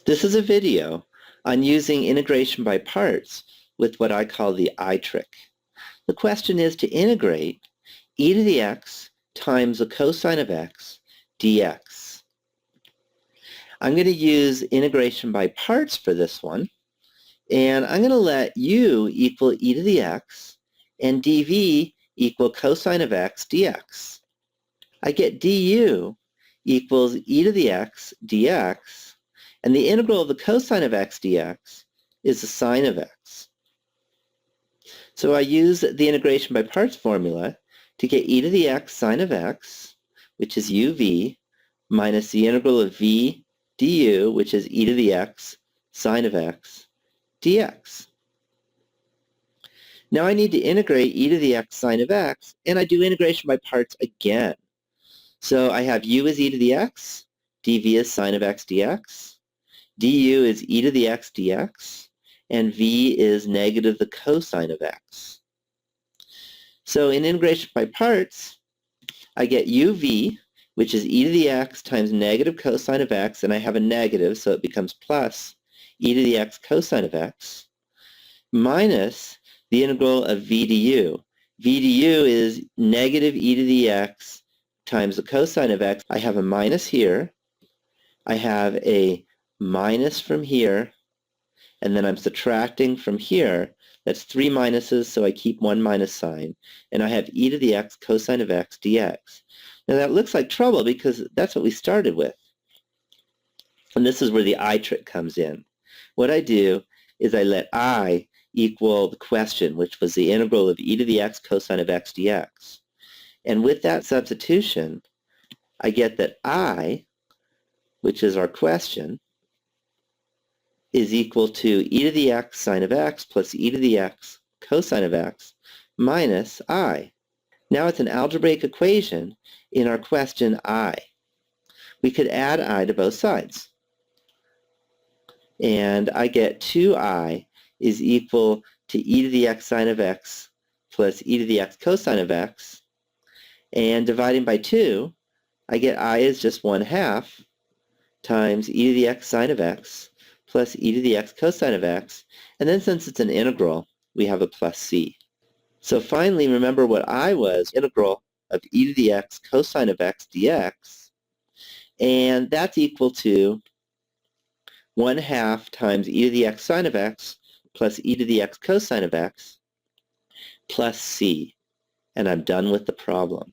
This is a video on using integration by parts with what I call the I trick. The question is to integrate e to the x times the cosine of x dx. I'm going to use integration by parts for this one, and I'm going to let u equal e to the x and dv equal cosine of x dx. I get du equals e to the x dx, and the integral of the cosine of x dx is the sine of x. So I use the integration by parts formula to get e to the x sine of x, which is uv, minus the integral of v du, which is e to the x sine of x dx. Now I need to integrate e to the x sine of x, and I do integration by parts again. So I have u is e to the x, dv is sine of x dx, du is e to the x dx, and v is negative the cosine of x. So in integration by parts, I get uv, which is e to the x times negative cosine of x, and I have a negative, so it becomes plus e to the x cosine of x, minus the integral of v du. v du is negative e to the x times the cosine of x. I have a minus here. I have a minus from here, and then I'm subtracting from here. That's three minuses, so I keep one minus sign. And I have e to the x cosine of x dx. Now that looks like trouble because that's what we started with. And this is where the I trick comes in. What I do is I let I equal the question, which was the integral of e to the x cosine of x dx. And with that substitution, I get that I, which is our question, is equal to e to the x sine of x plus e to the x cosine of x minus I. Now it's an algebraic equation in our question I. We could add I to both sides. And I get 2I is equal to e to the x sine of x plus e to the x cosine of x. And dividing by 2, I get I is just 1/2 times e to the x sine of x plus e to the x cosine of x, and then since it's an integral, we have a plus c. So finally, remember what I was, integral of e to the x cosine of x dx, and that's equal to 1/2 times e to the x sine of x plus e to the x cosine of x plus c, and I'm done with the problem.